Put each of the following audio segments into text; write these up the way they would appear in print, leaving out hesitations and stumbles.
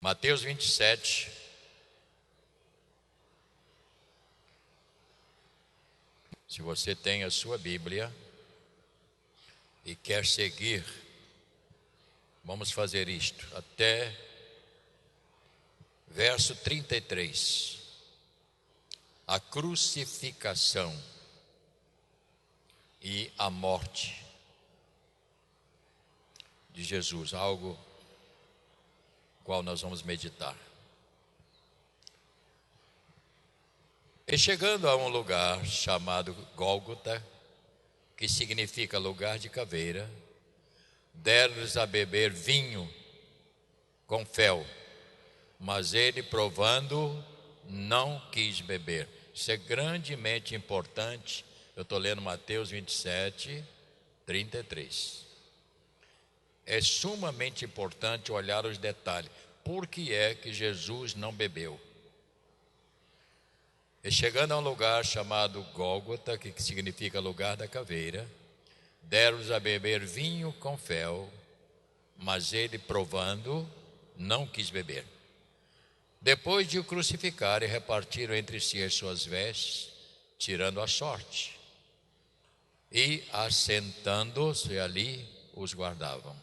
Mateus 27, se você tem a sua Bíblia e quer seguir, vamos fazer isto até verso 33. A crucificação e a morte de Jesus, algo qual nós vamos meditar. E chegando a um lugar chamado Gólgota, que significa lugar de caveira, deram-lhes a beber vinho com fel, mas ele, provando, não quis beber. Isso é grandemente importante. Eu estou lendo Mateus 27, 33. É sumamente importante olhar os detalhes. Por que é que Jesus não bebeu? E chegando a um lugar chamado Gólgota, que significa lugar da caveira, deram-lhes a beber vinho com fel, mas ele, provando, não quis beber. Depois de o crucificar, repartiram entre si as suas vestes, tirando a sorte, e assentando-se ali, os guardavam.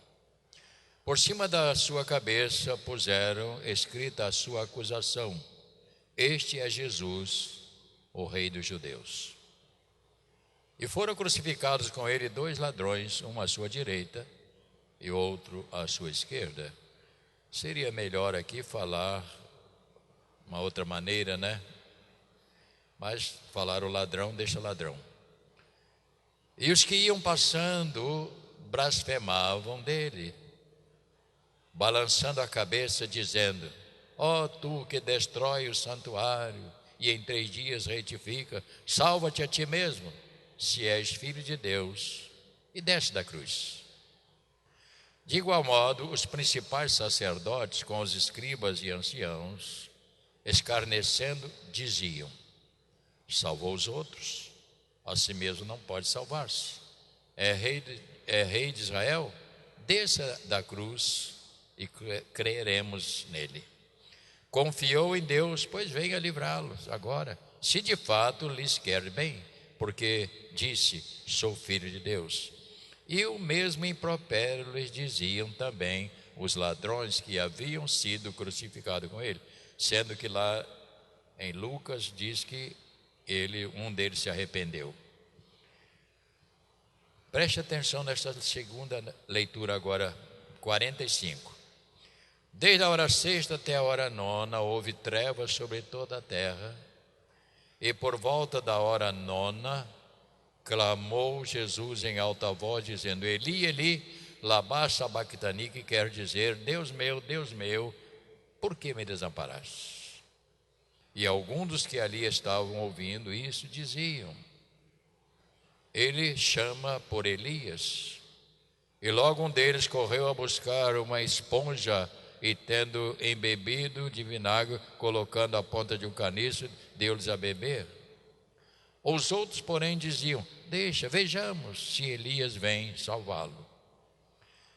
Por cima da sua cabeça puseram escrita a sua acusação: este é Jesus, o Rei dos Judeus. E foram crucificados com ele 2 ladrões, um à sua direita e outro à sua esquerda. Seria melhor aqui falar uma outra maneira, né? Mas falar o ladrão, deixa ladrão. E os que iam passando blasfemavam dele, balançando a cabeça, dizendo: ó tu que destrói o santuário e em 3 dias retifica, salva-te a ti mesmo, se és filho de Deus, e desce da cruz. De igual modo, os principais sacerdotes, com os escribas e anciãos, escarnecendo, diziam: salvou os outros, a si mesmo não pode salvar-se. É rei de Israel? Desça da cruz e creremos nele. Confiou em Deus, pois venha livrá-los agora, se de fato lhes quer bem, porque disse: sou filho de Deus. E o mesmo impropério lhes diziam também os ladrões que haviam sido crucificados com ele, sendo que lá em Lucas diz que um deles se arrependeu. Preste atenção nesta segunda leitura agora, 45. Desde a hora 6ª até a hora 9ª houve trevas sobre toda a terra, e por volta da hora 9ª clamou Jesus em alta voz, dizendo: Eli, Eli, lama sabactani, que quer dizer: Deus meu, por que me desamparaste? E alguns dos que ali estavam ouvindo isso diziam: ele chama por Elias. E logo um deles correu a buscar uma esponja e, tendo embebido de vinagre, colocando a ponta de um caniço, deu-lhes a beber. Os outros, porém, diziam: deixa, vejamos se Elias vem salvá-lo.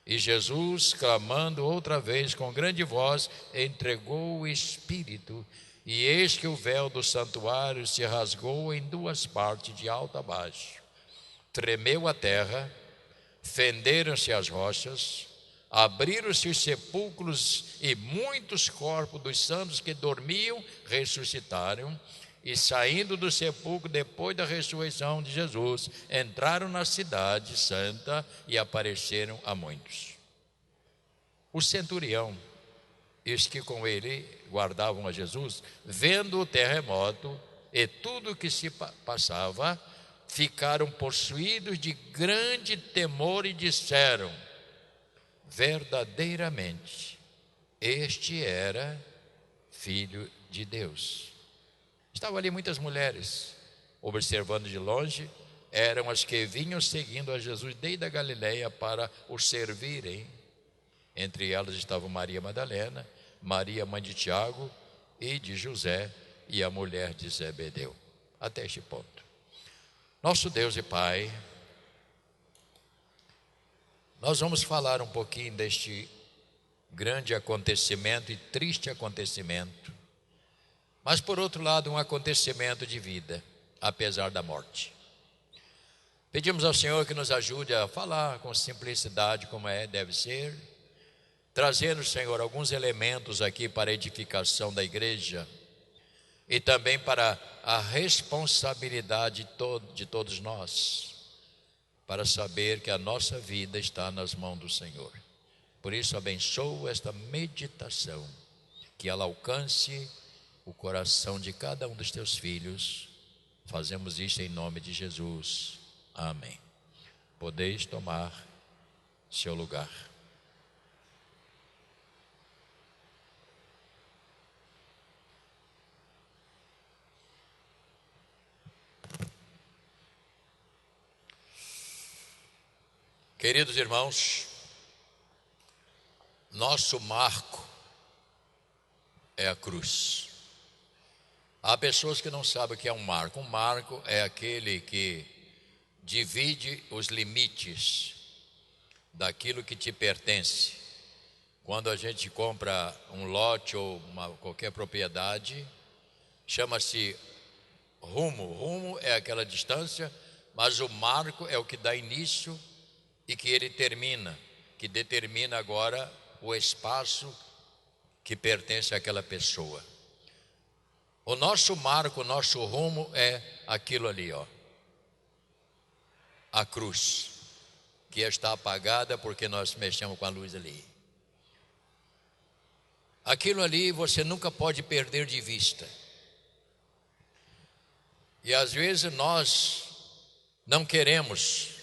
E Jesus, clamando outra vez com grande voz, entregou o Espírito. E eis que o véu do santuário se rasgou em 2 partes, de alto a baixo. Tremeu a terra, fenderam-se as rochas, abriram-se os sepulcros, e muitos corpos dos santos que dormiam ressuscitaram, e saindo do sepulcro depois da ressurreição de Jesus, entraram na cidade santa e apareceram a muitos. O centurião e os que com ele guardavam a Jesus, vendo o terremoto e tudo o que se passava, ficaram possuídos de grande temor e disseram: verdadeiramente, este era filho de Deus. Estavam ali muitas mulheres, observando de longe, eram as que vinham seguindo a Jesus desde a Galileia para o servirem. Entre elas estavam Maria Madalena, Maria, mãe de Tiago e de José, e a mulher de Zebedeu. Até este ponto. Nosso Deus e Pai, nós vamos falar um pouquinho deste grande acontecimento e triste acontecimento, mas por outro lado um acontecimento de vida, apesar da morte. Pedimos ao Senhor que nos ajude a falar com simplicidade como deve ser, trazendo, Senhor, alguns elementos aqui para a edificação da igreja e também para a responsabilidade de todos nós, para saber que a nossa vida está nas mãos do Senhor. Por isso abençoo esta meditação, que ela alcance o coração de cada um dos teus filhos. Fazemos isso em nome de Jesus. Amém. Podeis tomar seu lugar. Queridos irmãos, nosso marco é a cruz. Há pessoas que não sabem o que é um marco. Um marco é aquele que divide os limites daquilo que te pertence. Quando a gente compra um lote ou qualquer propriedade, chama-se rumo. Rumo é aquela distância, mas o marco é o que dá início e que ele termina, que determina agora o espaço que pertence àquela pessoa. O nosso marco, o nosso rumo é aquilo ali, ó. A cruz, que está apagada porque nós mexemos com a luz ali. Aquilo ali você nunca pode perder de vista. E às vezes nós não queremos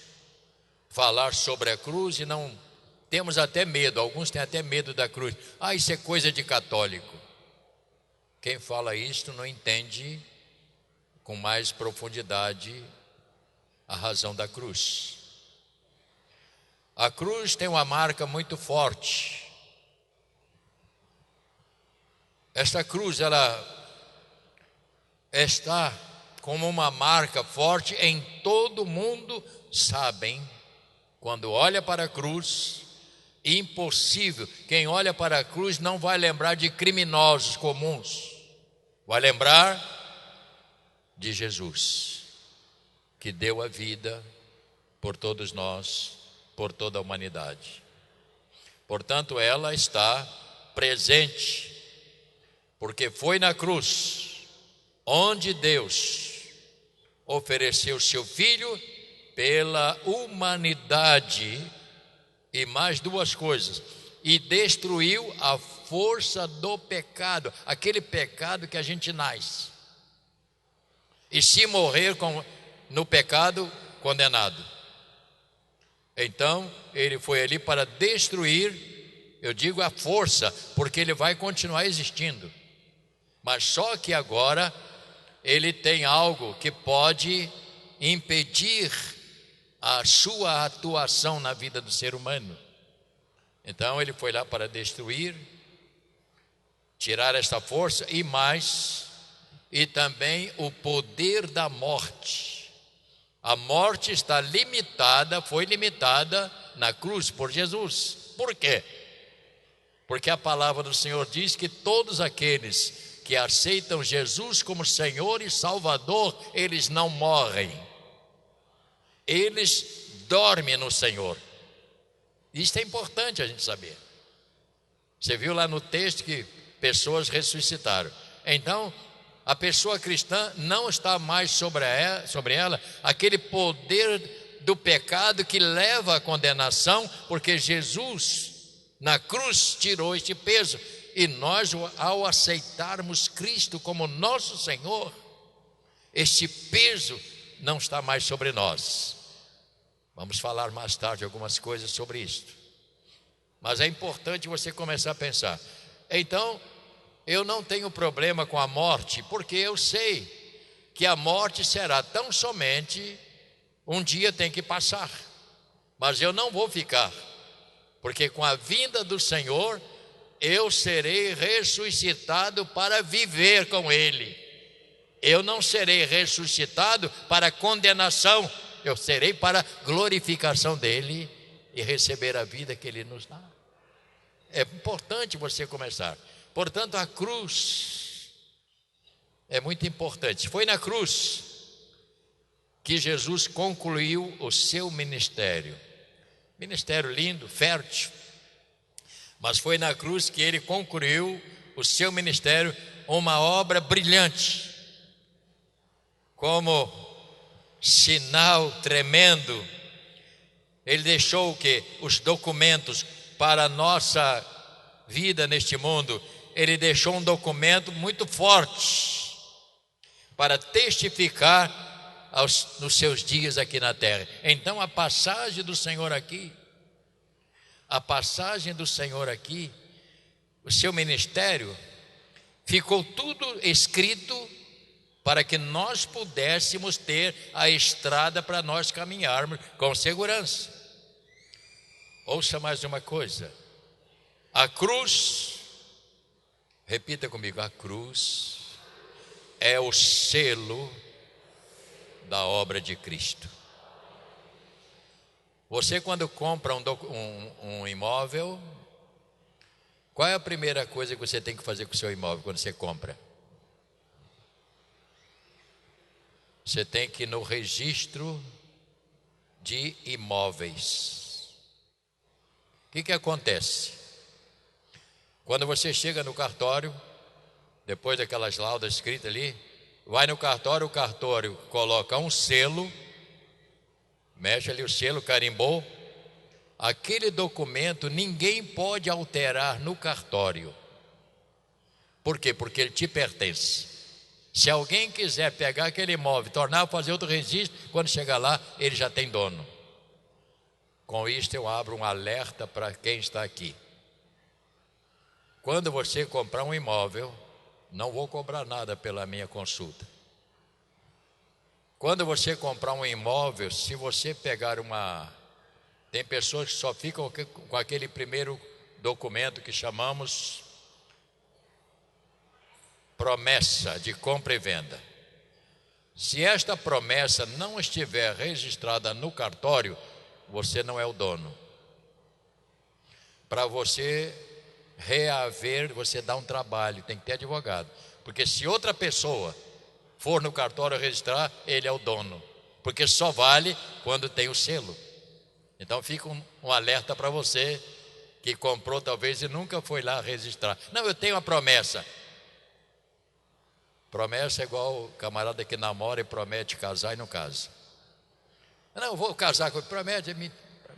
falar sobre a cruz e não temos até medo. Alguns têm até medo da cruz. Isso é coisa de católico. Quem fala isto não entende com mais profundidade a razão da cruz. A cruz tem uma marca muito forte. Esta cruz, ela está como uma marca forte em todo mundo. Sabem, quando olha para a cruz, impossível, quem olha para a cruz não vai lembrar de criminosos comuns, vai lembrar de Jesus, que deu a vida por todos nós, por toda a humanidade. Portanto, ela está presente, porque foi na cruz onde Deus ofereceu seu Filho pela humanidade e mais duas coisas, e destruiu a força do pecado, aquele pecado que a gente nasce, e se morrer no pecado, condenado. Então ele foi ali para destruir, eu digo a força, porque ele vai continuar existindo, mas só que agora ele tem algo que pode impedir a sua atuação na vida do ser humano. Então ele foi lá para destruir, tirar esta força e também o poder da morte. A morte está limitada, foi limitada na cruz por Jesus. Por quê? Porque a palavra do Senhor diz que todos aqueles que aceitam Jesus como Senhor e Salvador, eles não morrem. Eles dormem no Senhor. Isso é importante a gente saber. Você viu lá no texto que pessoas ressuscitaram. Então, a pessoa cristã não está mais sobre ela aquele poder do pecado que leva à condenação, porque Jesus na cruz tirou este peso. E nós, ao aceitarmos Cristo como nosso Senhor, este peso não está mais sobre nós. Vamos falar mais tarde algumas coisas sobre isso. Mas é importante você começar a pensar. Então, eu não tenho problema com a morte, porque eu sei que a morte será tão somente um dia, tem que passar. Mas eu não vou ficar, porque com a vinda do Senhor, eu serei ressuscitado para viver com Ele. Eu não serei ressuscitado para condenação, eu serei para glorificação dEle e receber a vida que Ele nos dá. É importante você começar. Portanto, a cruz é muito importante. Foi na cruz que Jesus concluiu o seu ministério. Ministério lindo, fértil. Mas foi na cruz que ele concluiu o seu ministério, uma obra brilhante. Como sinal tremendo, ele deixou o quê? Os documentos para a nossa vida neste mundo. Ele deixou um documento muito forte para testificar nos seus dias aqui na terra. Então a passagem do Senhor aqui, o seu ministério, ficou tudo escrito para que nós pudéssemos ter a estrada para nós caminharmos com segurança. Ouça mais uma coisa: a cruz, repita comigo, a cruz é o selo da obra de Cristo. Você, quando compra um imóvel, qual é a primeira coisa que você tem que fazer com o seu imóvel quando você compra? Você tem que ir no registro de imóveis. O que acontece? Quando você chega no cartório, depois daquelas laudas escritas ali, vai no cartório, o cartório coloca um selo, mexe ali o selo, carimbou. Aquele documento ninguém pode alterar no cartório. Por quê? Porque ele te pertence. Se alguém quiser pegar aquele imóvel, tornar, fazer outro registro, quando chegar lá, ele já tem dono. Com isto eu abro um alerta para quem está aqui. Quando você comprar um imóvel, não vou cobrar nada pela minha consulta. Quando você comprar um imóvel, se você pegar tem pessoas que só ficam com aquele primeiro documento que chamamos promessa de compra e venda. Se esta promessa não estiver registrada no cartório, você não é o dono. Para você reaver, você dá um trabalho, tem que ter advogado. Porque se outra pessoa for no cartório registrar, ele é o dono. Porque só vale quando tem o selo. Então fica um alerta para você que comprou talvez e nunca foi lá registrar. Não, eu tenho uma promessa. Promessa é igual o camarada que namora e promete casar e não casa. Não, eu vou casar com ele, promete,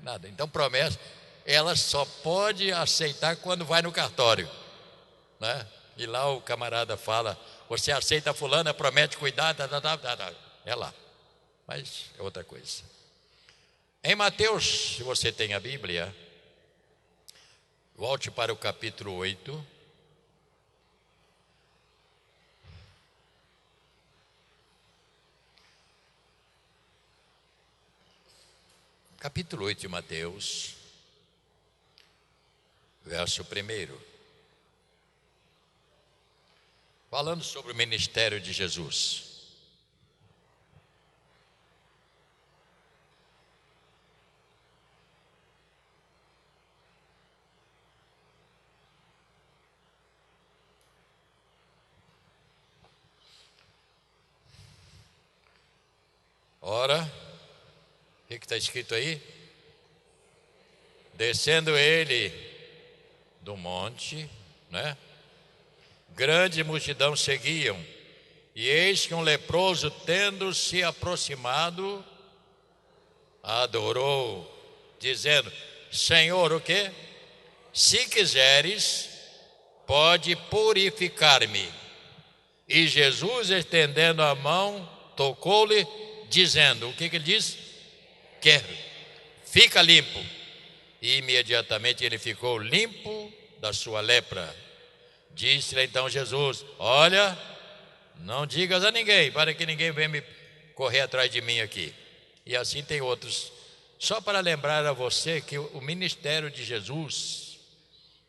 nada. Então promessa, ela só pode aceitar quando vai no cartório, né? E lá o camarada fala: você aceita fulana, promete cuidar, é lá. Mas é outra coisa. Em Mateus, se você tem a Bíblia, volte para o capítulo 8. Capítulo 8 de Mateus, verso 1. Falando sobre o ministério de Jesus. Ora, o que está escrito aí? Descendo ele do monte, né? Grande multidão seguiam, e eis que um leproso, tendo se aproximado, adorou, dizendo: Senhor, o quê? Se quiseres, pode purificar-me. E Jesus, estendendo a mão, tocou-lhe, dizendo: o que ele disse? Quero, fica limpo. E imediatamente ele ficou limpo da sua lepra. Disse-lhe então Jesus: olha, não digas a ninguém, para que ninguém venha me correr atrás de mim aqui. E assim tem outros. Só para lembrar a você que o ministério de Jesus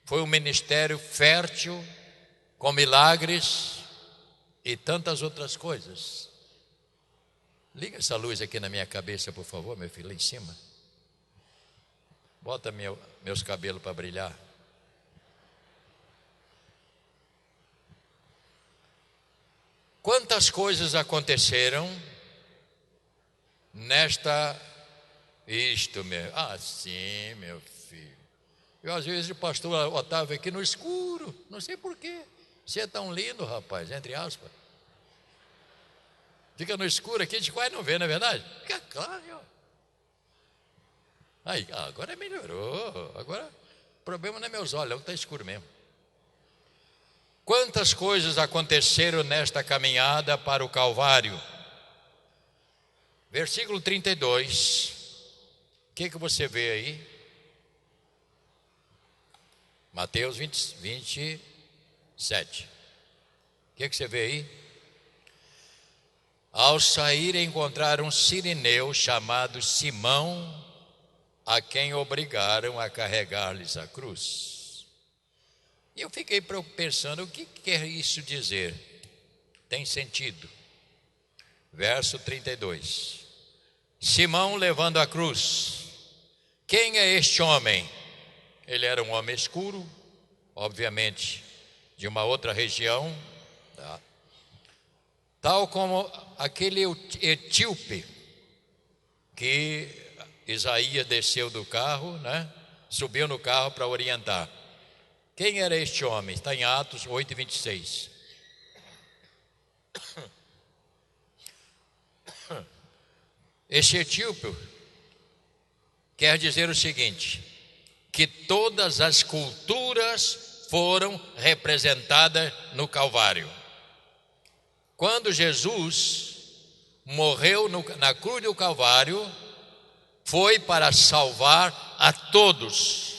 foi um ministério fértil, com milagres e tantas outras coisas. Liga essa luz aqui na minha cabeça, por favor, meu filho, lá em cima. Bota meus cabelos para brilhar. Quantas coisas aconteceram nesta... Isto mesmo. Sim, meu filho. Eu às vezes o pastor Otávio aqui no escuro, não sei porquê. Você é tão lindo, rapaz, entre aspas. Fica no escuro aqui, a gente quase não vê, não é verdade? Fica claro, ó. Aí, agora melhorou. Agora o problema não é meus olhos, é o que está escuro mesmo. Quantas coisas aconteceram nesta caminhada para o Calvário? Versículo 32. O que você vê aí? Mateus 27. O que você vê aí? Ao sair, encontraram um sirineu chamado Simão, a quem obrigaram a carregar-lhes a cruz. E eu fiquei pensando, o que quer isso dizer? Tem sentido. Verso 32. Simão levando a cruz. Quem é este homem? Ele era um homem escuro, obviamente, de uma outra região, tá? Tal como aquele etíope que Isaías desceu do carro, né? Subiu no carro para orientar. Quem era este homem? Está em Atos 8:26. Este etíope quer dizer o seguinte: que todas as culturas foram representadas no Calvário. Quando Jesus morreu na cruz do Calvário, foi para salvar a todos,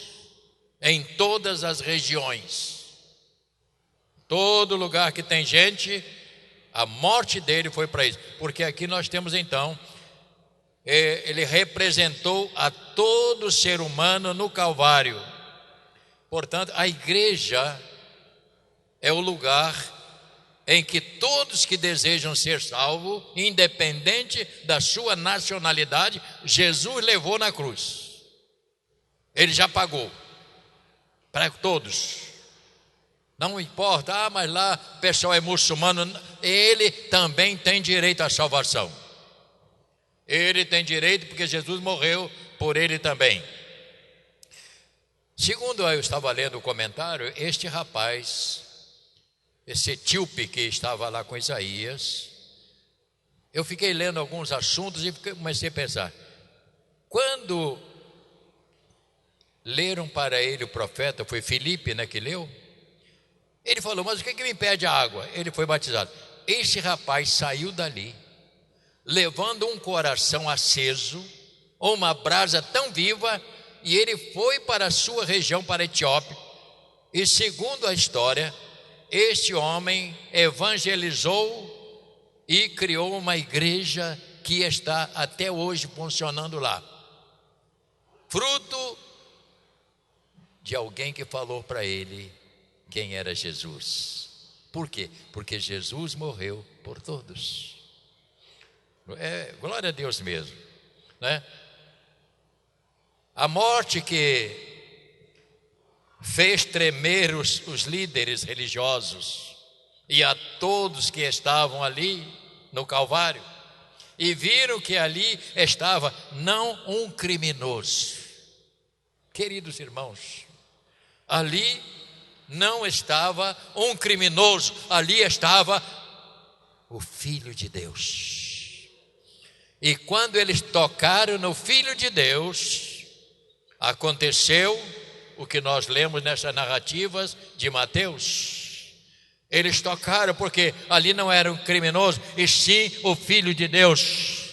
em todas as regiões. Todo lugar que tem gente, a morte dele foi para isso. Porque aqui nós temos então, ele representou a todo ser humano no Calvário. Portanto, a igreja é o lugar em que todos que desejam ser salvos, independente da sua nacionalidade, Jesus levou na cruz. Ele já pagou para todos. Não importa, mas lá o pessoal é muçulmano, ele também tem direito à salvação. Ele tem direito porque Jesus morreu por ele também. Segundo eu estava lendo o comentário, este rapaz, esse etíope que estava lá com Isaías, eu fiquei lendo alguns assuntos e comecei a pensar, quando leram para ele o profeta, foi Filipe, né, que leu, ele falou, mas o que me impede a água? Ele foi batizado. Este rapaz saiu dali, levando um coração aceso, uma brasa tão viva, e ele foi para a sua região, para a Etiópia, e segundo a história, este homem evangelizou e criou uma igreja que está até hoje funcionando lá. Fruto de alguém que falou para ele quem era Jesus. Por quê? Porque Jesus morreu por todos. Glória a Deus mesmo, né? A morte que fez tremer os líderes religiosos e a todos que estavam ali no Calvário e viram que ali estava não um criminoso. Queridos irmãos, ali não estava um criminoso, ali estava o Filho de Deus. E quando eles tocaram no Filho de Deus, aconteceu o que nós lemos nessas narrativas de Mateus. Eles tocaram porque ali não era um criminoso, e sim o Filho de Deus.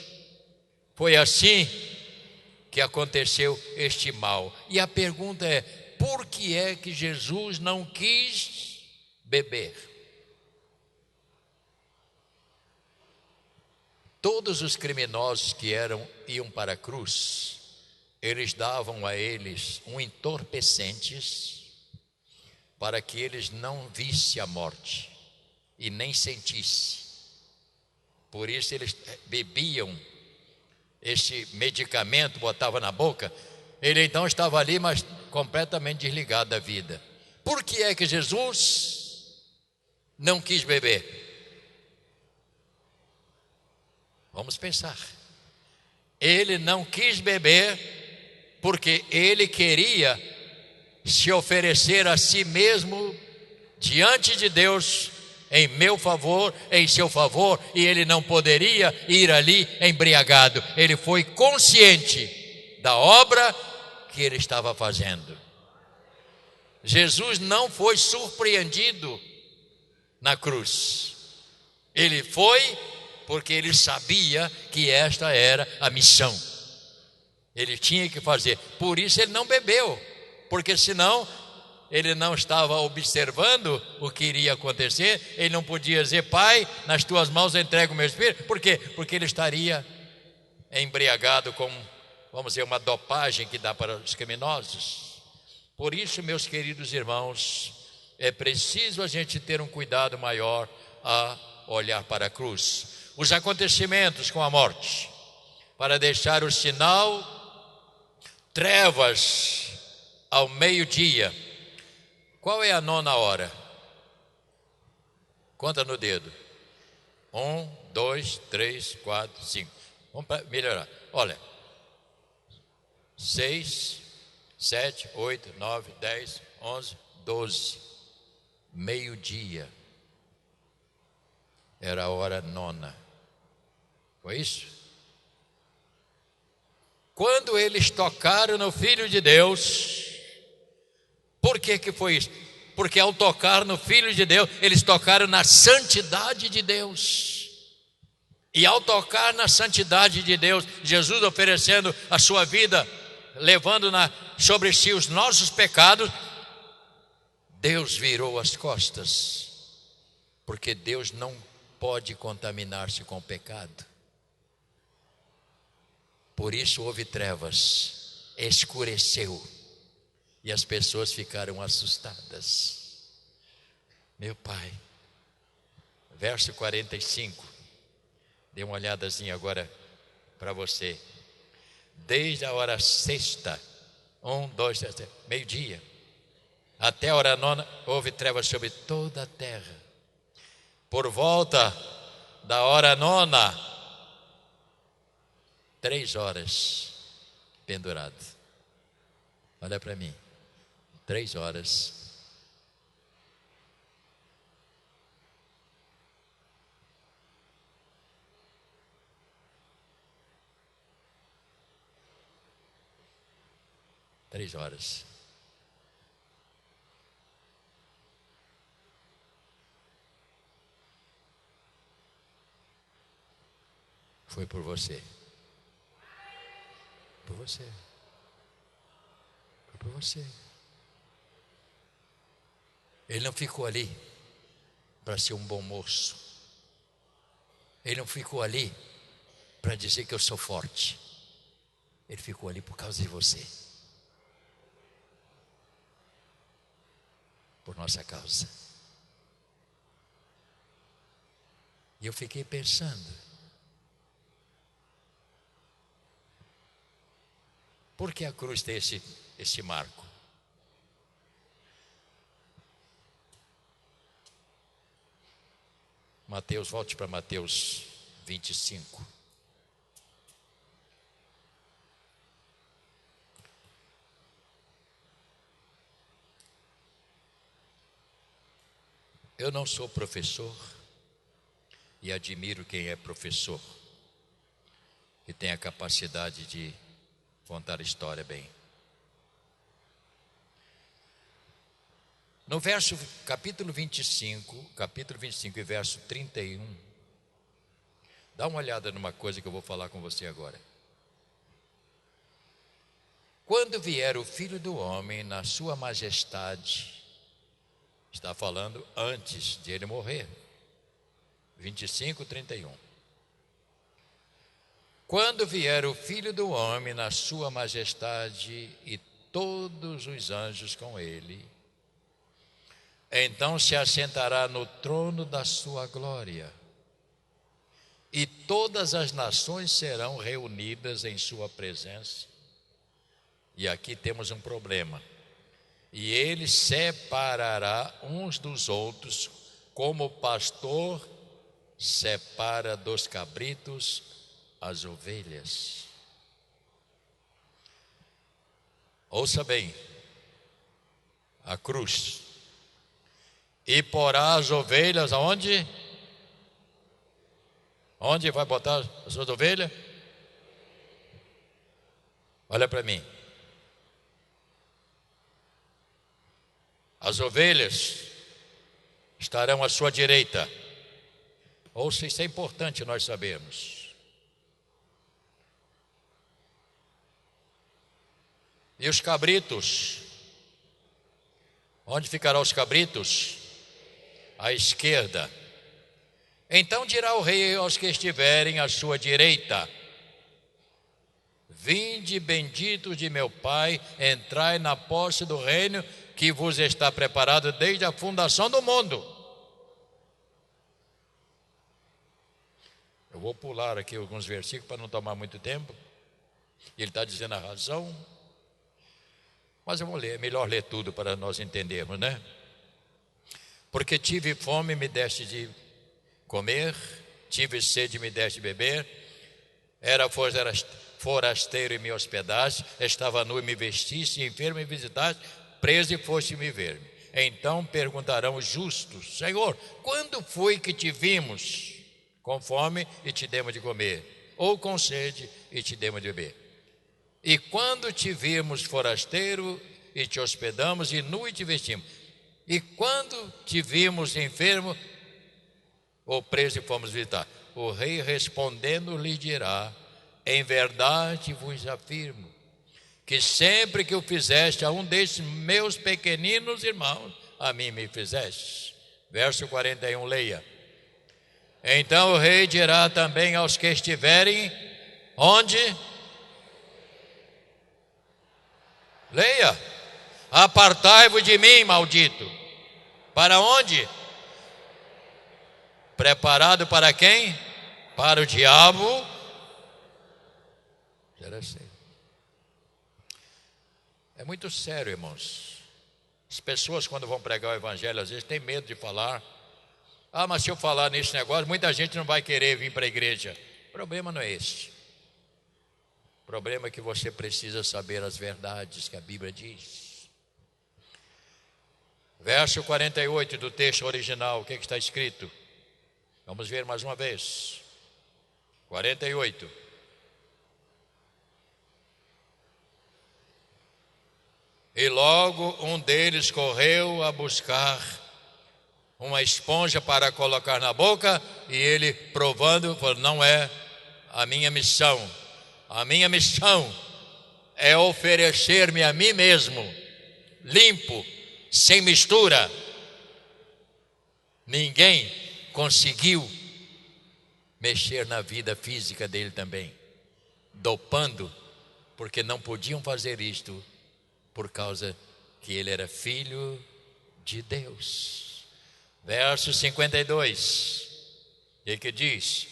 Foi assim que aconteceu este mal. E a pergunta é, por que é que Jesus não quis beber? Todos os criminosos que iam para a cruz, eles davam a eles um entorpecentes para que eles não vissem a morte e nem sentissem. Por isso eles bebiam esse medicamento, botavam na boca. Ele então estava ali, mas completamente desligado da vida. Por que é que Jesus não quis beber? Vamos pensar. Ele não quis beber porque ele queria se oferecer a si mesmo diante de Deus em meu favor, em seu favor, e ele não poderia ir ali embriagado. Ele foi consciente da obra que ele estava fazendo. Jesus não foi surpreendido na cruz. Ele foi porque ele sabia que esta era a missão. Ele tinha que fazer. Por isso ele não bebeu, porque senão ele não estava observando o que iria acontecer. Ele não podia dizer: Pai, nas tuas mãos eu entrego o meu espírito. Por quê? Porque ele estaria embriagado com, vamos dizer, uma dopagem que dá para os criminosos. Por isso, meus queridos irmãos, é preciso a gente ter um cuidado maior a olhar para a cruz. Os acontecimentos com a morte, para deixar o sinal trevas ao meio-dia. Qual é a 9ª hora? Conta no dedo. 1, 2, 3, 4, 5. Vamos melhorar. Olha. 6, 7, 8, 9, 10, 11, 12. Meio-dia. Era a hora 9ª. Foi isso? Quando eles tocaram no Filho de Deus, por que foi isso? Porque ao tocar no Filho de Deus, eles tocaram na santidade de Deus. E ao tocar na santidade de Deus, Jesus oferecendo a sua vida, levando sobre si os nossos pecados, Deus virou as costas, porque Deus não pode contaminar-se com o pecado. Por isso houve trevas, escureceu, e as pessoas ficaram assustadas. Meu Pai, verso 45, dê uma olhadazinha agora para você. Desde a hora 6ª, 1, 2, 3, meio-dia, até a hora 9ª, houve trevas sobre toda a terra. Por volta da hora 9ª, 3 horas pendurado. Olha para mim. 3 horas. Três horas. Foi por você. Por você. Foi por você. Ele não ficou ali para ser um bom moço. Ele não ficou ali para dizer que eu sou forte. Ele ficou ali por causa de você. Por nossa causa. E eu fiquei pensando, por que a cruz tem esse marco? Mateus, volte para Mateus 25. Eu não sou professor e admiro quem é professor, que tem a capacidade de contar a história bem. No capítulo 25 e verso 31, dá uma olhada numa coisa que eu vou falar com você agora. Quando vier o Filho do Homem na sua majestade, está falando antes de ele morrer. 25, 31. Quando vier o Filho do Homem na sua majestade e todos os anjos com ele, então se assentará no trono da sua glória, e todas as nações serão reunidas em sua presença. E aqui temos um problema. E ele separará uns dos outros, como o pastor separa dos cabritos as ovelhas. Ouça bem, a cruz. E porá as ovelhas aonde? Onde vai botar as suas ovelhas? Olha para mim. As ovelhas estarão à sua direita. Ouça, isso é importante nós sabermos. E os cabritos? Onde ficarão os cabritos? À esquerda. Então dirá o rei aos que estiverem à sua direita: vinde, benditos de meu Pai, entrai na posse do reino que vos está preparado desde a fundação do mundo. Eu vou pular aqui alguns versículos para não tomar muito tempo. Ele está dizendo a razão, mas eu vou ler, é melhor ler tudo para nós entendermos, né? Porque tive fome, me deste de comer, tive sede, me deste de beber, era forasteiro e me hospedaste, estava nu e me vestiste, enfermo e me visitaste, preso e foste me ver. Então perguntarão os justos: Senhor, quando foi que te vimos com fome e te demos de comer, ou com sede e te demos de beber? E quando te vimos forasteiro e te hospedamos, e nu e te vestimos? E quando te vimos enfermo ou preso e fomos visitar? O rei respondendo lhe dirá: em verdade vos afirmo que sempre que o fizeste a um destes meus pequeninos irmãos, a mim me fizeste. Verso 41, leia. Então o rei dirá também aos que estiverem onde? Leia. Apartai-vos de mim, maldito. Para onde? Preparado para quem? Para o diabo. É muito sério, irmãos. As pessoas, quando vão pregar o evangelho, às vezes têm medo de falar. Mas se eu falar nesse negócio, muita gente não vai querer vir para a igreja. O problema não é esse. O problema é que você precisa saber as verdades que a Bíblia diz. Verso 48 do texto original, o que está escrito? Vamos ver mais uma vez. 48. E logo um deles correu a buscar uma esponja para colocar na boca, e ele, provando, falou: não é a minha missão. A minha missão é oferecer-me a mim mesmo, limpo, sem mistura. Ninguém conseguiu mexer na vida física dele também, dopando, porque não podiam fazer isto, por causa que ele era filho de Deus. Verso 52, o que diz?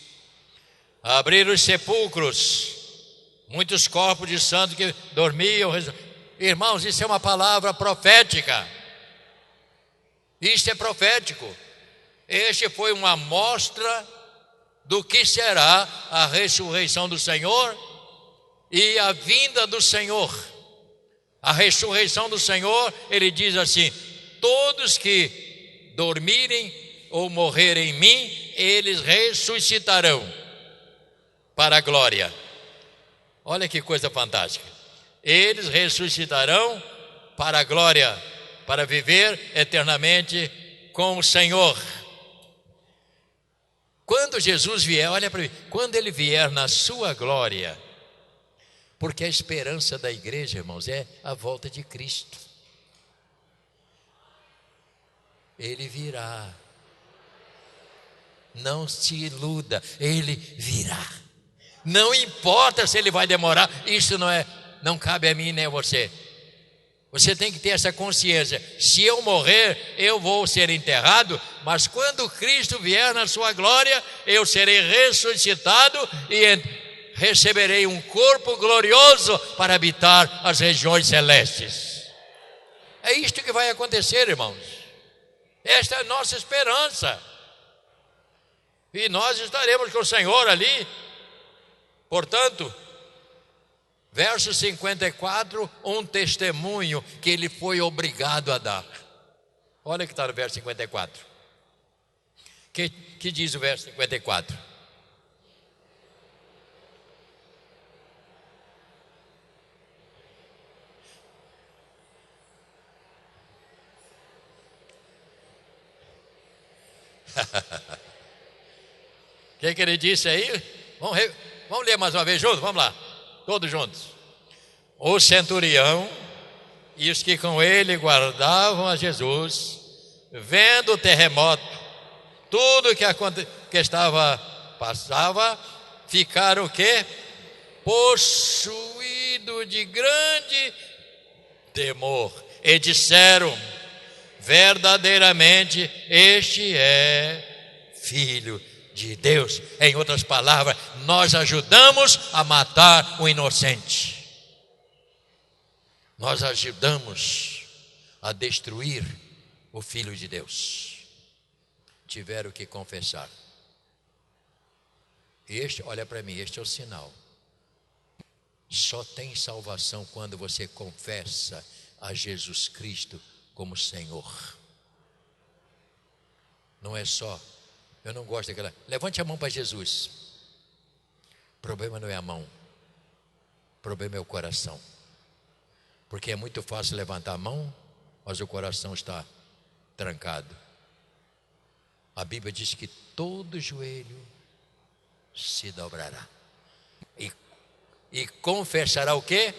Abriram os sepulcros, muitos corpos de santos que dormiam. Irmãos, isso é uma palavra profética. Isto é profético. Este foi uma amostra do que será a ressurreição do Senhor e a vinda do Senhor. A ressurreição do Senhor, ele diz assim: todos que dormirem ou morrerem em mim, eles ressuscitarão para a glória. Olha que coisa fantástica. Eles ressuscitarão para a glória, para viver eternamente com o Senhor. Quando Jesus vier, olha para mim, quando ele vier na sua glória, porque a esperança da igreja, irmãos, é a volta de Cristo. Ele virá. Não se iluda, ele virá. Não importa se ele vai demorar, isso não cabe a mim nem a você. Você tem que ter essa consciência: se eu morrer, eu vou ser enterrado, mas quando Cristo vier na sua glória, eu serei ressuscitado e receberei um corpo glorioso para habitar as regiões celestes. É isto que vai acontecer, irmãos. Esta é a nossa esperança. E nós estaremos com o Senhor ali. Portanto, verso 54, um testemunho que ele foi obrigado a dar. Olha o que está no verso 54. Que diz o verso 54? O que ele disse aí? Vamos ler mais uma vez juntos? Vamos lá, todos juntos. O centurião e os que com ele guardavam a Jesus, vendo o terremoto, tudo que passava, ficaram o quê? Possuídos de grande temor, e disseram: verdadeiramente este é Filho de Deus. Em outras palavras, nós ajudamos a matar o inocente. Nós ajudamos a destruir o Filho de Deus. Tiveram que confessar. Olha para mim, este é o sinal. Só tem salvação quando você confessa a Jesus Cristo como Senhor. Não é só, eu não gosto daquela, levante a mão para Jesus. O problema não é a mão, o problema é o coração. Porque é muito fácil levantar a mão, mas o coração está trancado. A Bíblia diz que todo joelho se dobrará e confessará o quê?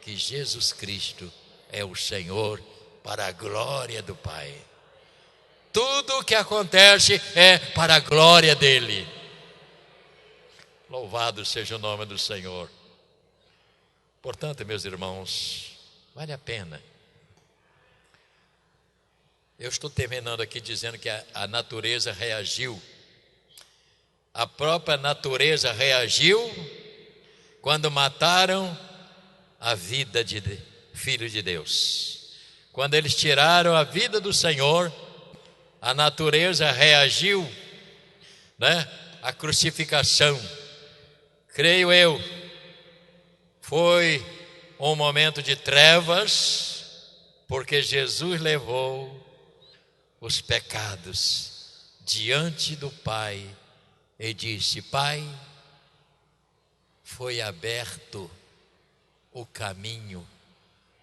Que Jesus Cristo é o Senhor, para a glória do Pai. Tudo o que acontece é para a glória dele. Louvado seja o nome do Senhor. Portanto, meus irmãos, vale a pena. Eu estou terminando aqui dizendo que a natureza reagiu. A própria natureza reagiu quando mataram a vida de Filho de Deus. Quando eles tiraram a vida do Senhor, a natureza reagiu, né? A crucificação, creio eu, foi um momento de trevas, porque Jesus levou os pecados diante do Pai e disse: Pai, foi aberto o caminho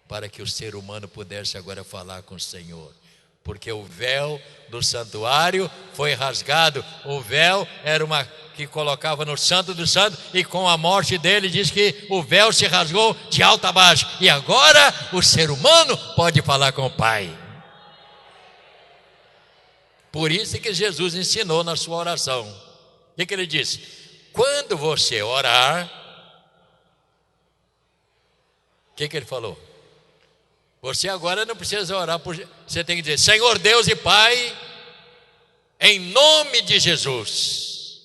para que o ser humano pudesse agora falar com o Senhor, porque o véu do santuário foi rasgado. O véu era uma que colocava no Santo dos Santos, e com a morte dele diz que o véu se rasgou de alto a baixo, e agora o ser humano pode falar com o Pai. Por isso que Jesus ensinou na sua oração. O que ele disse? Quando você orar, o que ele falou? Você agora não precisa orar por, você tem que dizer: Senhor Deus e Pai, em nome de Jesus.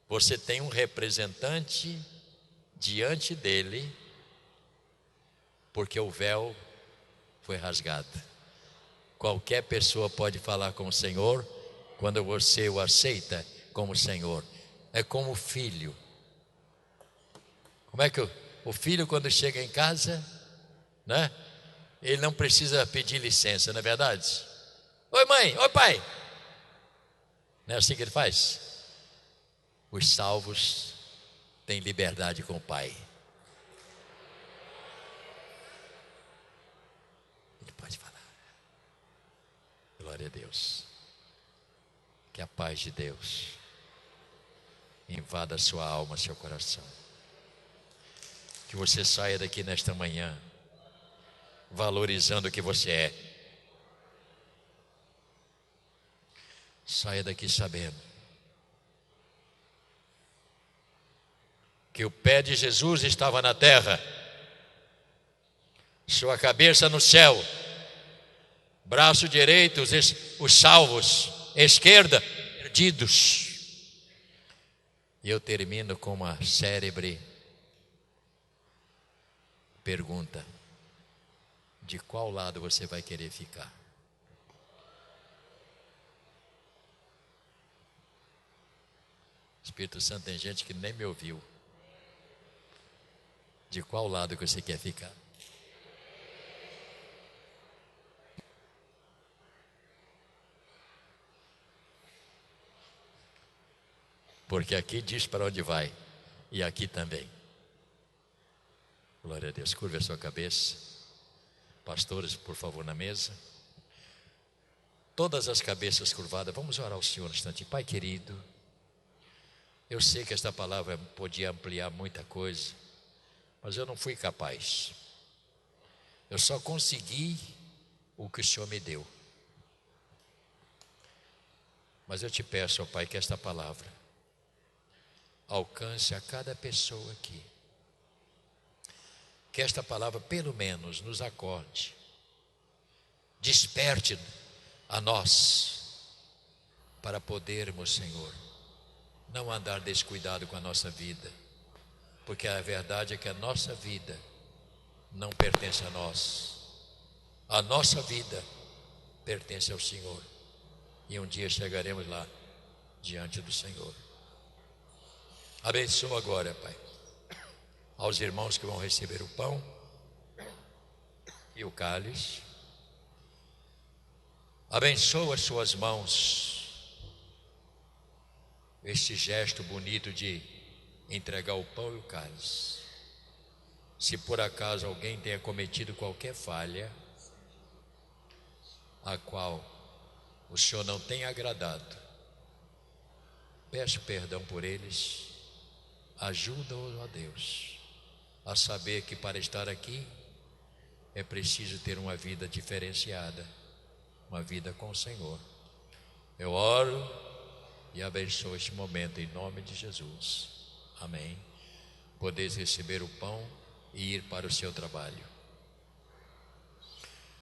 Você tem um representante diante dele, porque o véu foi rasgado. Qualquer pessoa pode falar com o Senhor quando você o aceita como Senhor. É como o filho. Como é que o filho, quando chega em casa, né? Ele não precisa pedir licença, não é verdade? Oi mãe, oi pai. Não é assim que ele faz? Os salvos têm liberdade com o Pai. Ele pode falar. Glória a Deus. Que a paz de Deus invada a sua alma, seu coração. Que você saia daqui nesta manhã valorizando o que você é. Saia daqui sabendo que o pé de Jesus estava na terra, sua cabeça no céu, braço direito os salvos, esquerda perdidos. E eu termino com uma célebre pergunta: de qual lado você vai querer ficar? Espírito Santo, tem gente que nem me ouviu. De qual lado que você quer ficar? Porque aqui diz para onde vai, e aqui também. Glória a Deus. Curva a sua cabeça. Pastores, por favor, na mesa. Todas as cabeças curvadas. Vamos orar ao Senhor um instante. Pai querido, eu sei que esta palavra podia ampliar muita coisa, mas eu não fui capaz. Eu só consegui o que o Senhor me deu. Mas eu te peço, ó Pai, que esta palavra alcance a cada pessoa aqui. Que esta palavra pelo menos nos acorde, desperte a nós, para podermos, Senhor, não andar descuidado com a nossa vida, porque a verdade é que a nossa vida não pertence a nós, a nossa vida pertence ao Senhor, e um dia chegaremos lá, diante do Senhor. Abençoa agora, Pai, aos irmãos que vão receber o pão e o cálice. Abençoa as suas mãos, este gesto bonito de entregar o pão e o cálice. Se por acaso alguém tenha cometido qualquer falha, a qual o Senhor não tenha agradado, peço perdão por eles. Ajuda-os, ó Deus, a saber que para estar aqui é preciso ter uma vida diferenciada, uma vida com o Senhor. Eu oro e abençoo este momento em nome de Jesus. Amém. Podeis receber o pão e ir para o seu trabalho.